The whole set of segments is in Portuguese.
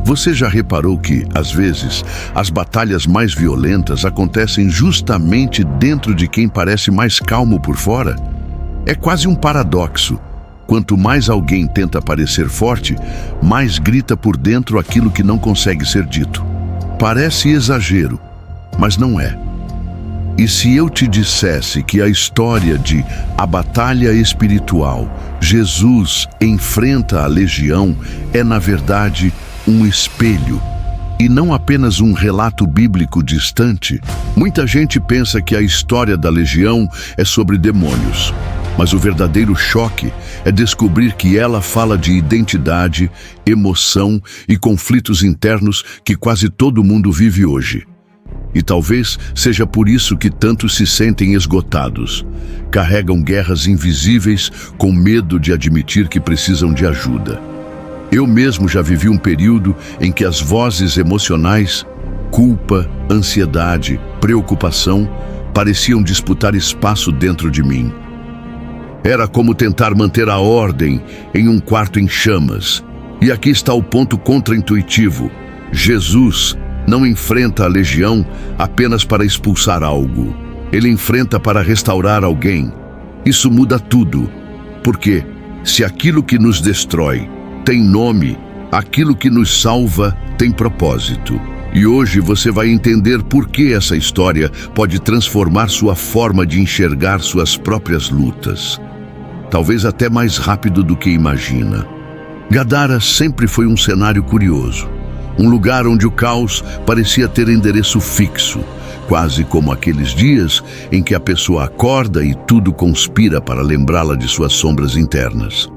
Você já reparou que, às vezes, as batalhas mais violentas acontecem justamente dentro de quem parece mais calmo por fora? É quase um paradoxo. Quanto mais alguém tenta parecer forte, mais grita por dentro aquilo que não consegue ser dito. Parece exagero, mas não é. E se eu te dissesse que a história de A Batalha Espiritual, Jesus enfrenta a legião, é na verdade um espelho, e não apenas um relato bíblico distante? Muita gente pensa que a história da legião é sobre demônios, mas o verdadeiro choque é descobrir que ela fala de identidade, emoção e conflitos internos que quase todo mundo vive hoje. E talvez seja por isso que tantos se sentem esgotados. Carregam guerras invisíveis com medo de admitir que precisam de ajuda. Eu mesmo já vivi um período em que as vozes emocionais, culpa, ansiedade, preocupação, pareciam disputar espaço dentro de mim. Era como tentar manter a ordem em um quarto em chamas. E aqui está o ponto contraintuitivo. Jesus não enfrenta a legião apenas para expulsar algo. Ele enfrenta para restaurar alguém. Isso muda tudo. Porque se aquilo que nos destrói tem nome, aquilo que nos salva tem propósito. E hoje você vai entender por que essa história pode transformar sua forma de enxergar suas próprias lutas. Talvez até mais rápido do que imagina. Gadara sempre foi um cenário curioso. Um lugar onde o caos parecia ter endereço fixo, quase como aqueles dias em que a pessoa acorda e tudo conspira para lembrá-la de suas sombras internas.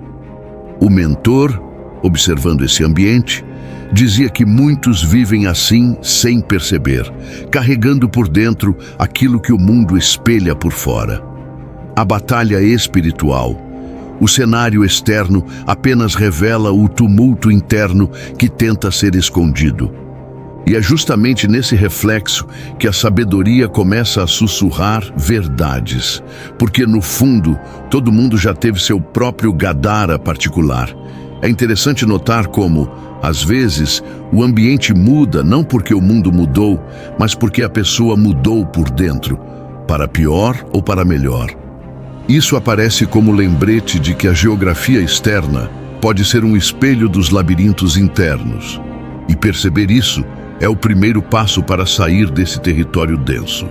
O mentor, observando esse ambiente, dizia que muitos vivem assim sem perceber, carregando por dentro aquilo que o mundo espelha por fora. A batalha espiritual. O cenário externo apenas revela o tumulto interno que tenta ser escondido. E é justamente nesse reflexo que a sabedoria começa a sussurrar verdades. Porque, no fundo, todo mundo já teve seu próprio Gadara particular. É interessante notar como, às vezes, o ambiente muda não porque o mundo mudou, mas porque a pessoa mudou por dentro, para pior ou para melhor. Isso aparece como lembrete de que a geografia externa pode ser um espelho dos labirintos internos. E perceber isso é o primeiro passo para sair desse território denso.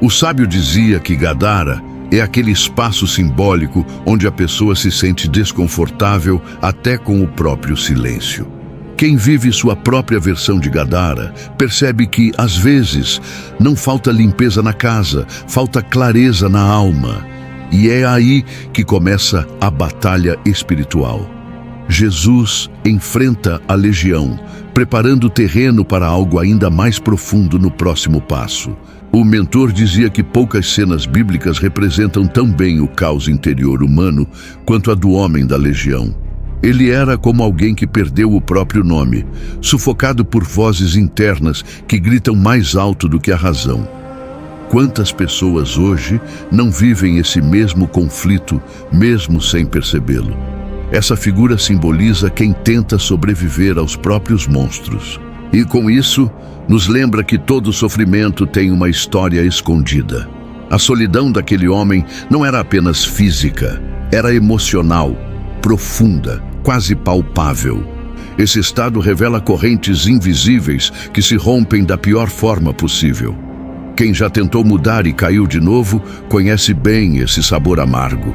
O sábio dizia que Gadara é aquele espaço simbólico onde a pessoa se sente desconfortável até com o próprio silêncio. Quem vive sua própria versão de Gadara percebe que, às vezes, não falta limpeza na casa, falta clareza na alma. E é aí que começa a batalha espiritual. Jesus enfrenta a legião, preparando o terreno para algo ainda mais profundo no próximo passo. O mentor dizia que poucas cenas bíblicas representam tão bem o caos interior humano quanto a do homem da legião. Ele era como alguém que perdeu o próprio nome, sufocado por vozes internas que gritam mais alto do que a razão. Quantas pessoas hoje não vivem esse mesmo conflito, mesmo sem percebê-lo? Essa figura simboliza quem tenta sobreviver aos próprios monstros. E com isso, nos lembra que todo sofrimento tem uma história escondida. A solidão daquele homem não era apenas física, era emocional, profunda, quase palpável. Esse estado revela correntes invisíveis que se rompem da pior forma possível. Quem já tentou mudar e caiu de novo, conhece bem esse sabor amargo.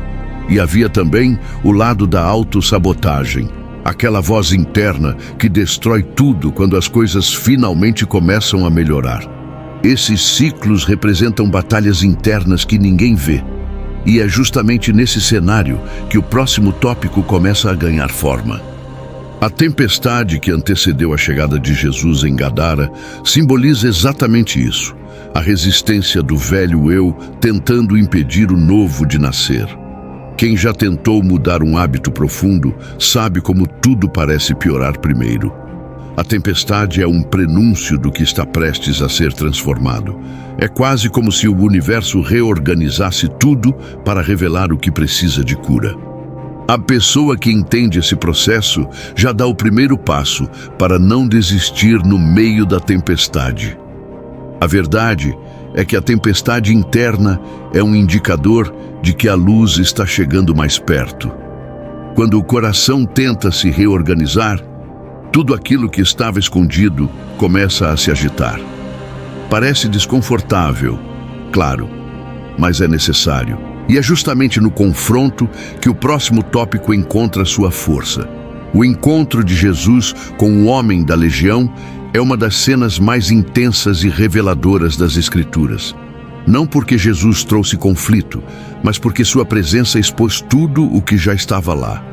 E havia também o lado da autossabotagem, aquela voz interna que destrói tudo quando as coisas finalmente começam a melhorar. Esses ciclos representam batalhas internas que ninguém vê. E é justamente nesse cenário que o próximo tópico começa a ganhar forma. A tempestade que antecedeu a chegada de Jesus em Gadara simboliza exatamente isso. A resistência do velho eu tentando impedir o novo de nascer. Quem já tentou mudar um hábito profundo sabe como tudo parece piorar primeiro. A tempestade é um prenúncio do que está prestes a ser transformado. É quase como se o universo reorganizasse tudo para revelar o que precisa de cura. A pessoa que entende esse processo já dá o primeiro passo para não desistir no meio da tempestade. A verdade é que a tempestade interna é um indicador de que a luz está chegando mais perto. Quando o coração tenta se reorganizar, tudo aquilo que estava escondido começa a se agitar. Parece desconfortável, claro, mas é necessário. E é justamente no confronto que o próximo tópico encontra sua força. O encontro de Jesus com o homem da legião é uma das cenas mais intensas e reveladoras das Escrituras. Não porque Jesus trouxe conflito, mas porque sua presença expôs tudo o que já estava lá.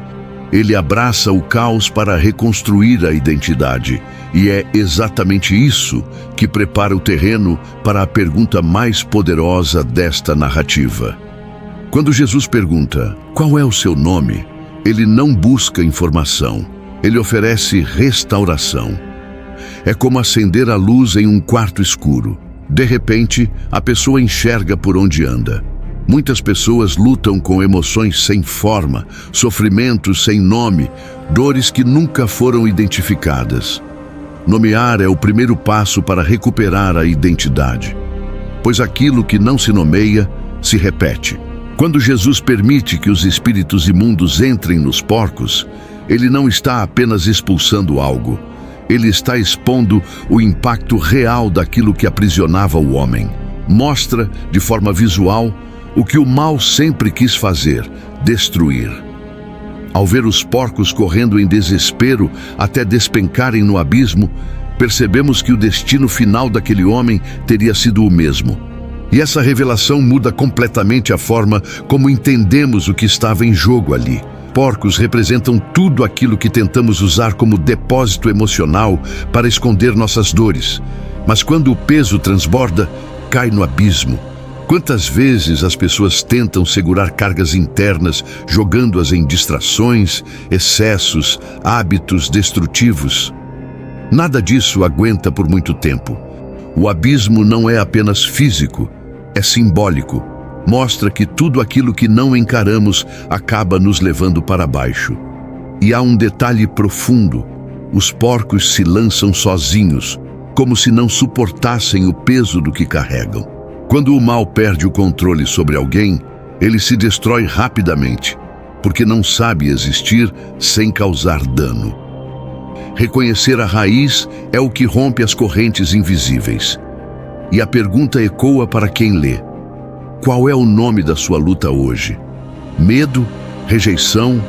Ele abraça o caos para reconstruir a identidade, e é exatamente isso que prepara o terreno para a pergunta mais poderosa desta narrativa. Quando Jesus pergunta, qual é o seu nome? Ele não busca informação, ele oferece restauração. É como acender a luz em um quarto escuro. De repente, a pessoa enxerga por onde anda. Muitas pessoas lutam com emoções sem forma, sofrimentos sem nome, dores que nunca foram identificadas. Nomear é o primeiro passo para recuperar a identidade, pois aquilo que não se nomeia se repete. Quando Jesus permite que os espíritos imundos entrem nos porcos, ele não está apenas expulsando algo, ele está expondo o impacto real daquilo que aprisionava o homem. Mostra, de forma visual, o que o mal sempre quis fazer: destruir. Ao ver os porcos correndo em desespero até despencarem no abismo, percebemos que o destino final daquele homem teria sido o mesmo. E essa revelação muda completamente a forma como entendemos o que estava em jogo ali. Porcos representam tudo aquilo que tentamos usar como depósito emocional para esconder nossas dores. Mas quando o peso transborda, cai no abismo. Quantas vezes as pessoas tentam segurar cargas internas, jogando-as em distrações, excessos, hábitos destrutivos? Nada disso aguenta por muito tempo. O abismo não é apenas físico, é simbólico. Mostra que tudo aquilo que não encaramos acaba nos levando para baixo. E há um detalhe profundo: os porcos se lançam sozinhos, como se não suportassem o peso do que carregam. Quando o mal perde o controle sobre alguém, ele se destrói rapidamente, porque não sabe existir sem causar dano. Reconhecer a raiz é o que rompe as correntes invisíveis. E a pergunta ecoa para quem lê: qual é o nome da sua luta hoje? Medo, rejeição,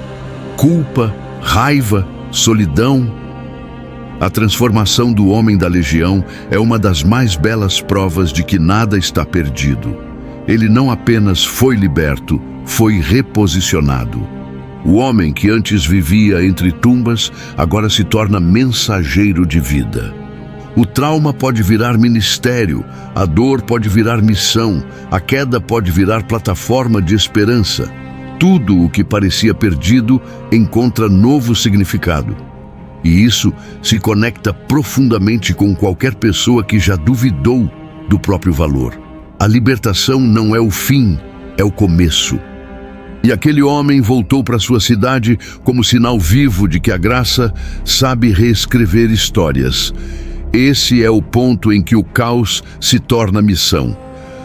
culpa, raiva, solidão? A transformação do homem da legião é uma das mais belas provas de que nada está perdido. Ele não apenas foi liberto, foi reposicionado. O homem que antes vivia entre tumbas, agora se torna mensageiro de vida. O trauma pode virar ministério, a dor pode virar missão, a queda pode virar plataforma de esperança. Tudo o que parecia perdido encontra novo significado. E isso se conecta profundamente com qualquer pessoa que já duvidou do próprio valor. A libertação não é o fim, é o começo. E aquele homem voltou para sua cidade como sinal vivo de que a graça sabe reescrever histórias. Esse é o ponto em que o caos se torna missão.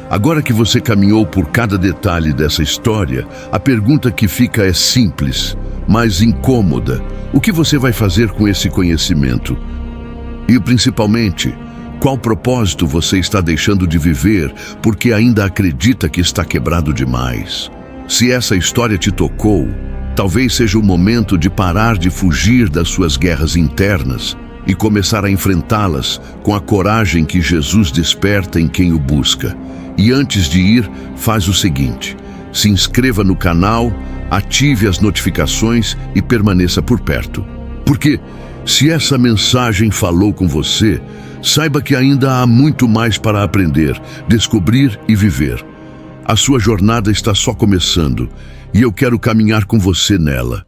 Agora que você caminhou por cada detalhe dessa história, a pergunta que fica é simples, mas incômoda. O que você vai fazer com esse conhecimento? E, principalmente, qual propósito você está deixando de viver porque ainda acredita que está quebrado demais? Se essa história te tocou, talvez seja o momento de parar de fugir das suas guerras internas e começar a enfrentá-las com a coragem que Jesus desperta em quem o busca. E antes de ir, faz o seguinte: se inscreva no canal, ative as notificações e permaneça por perto. Porque, se essa mensagem falou com você, saiba que ainda há muito mais para aprender, descobrir e viver. A sua jornada está só começando, e eu quero caminhar com você nela.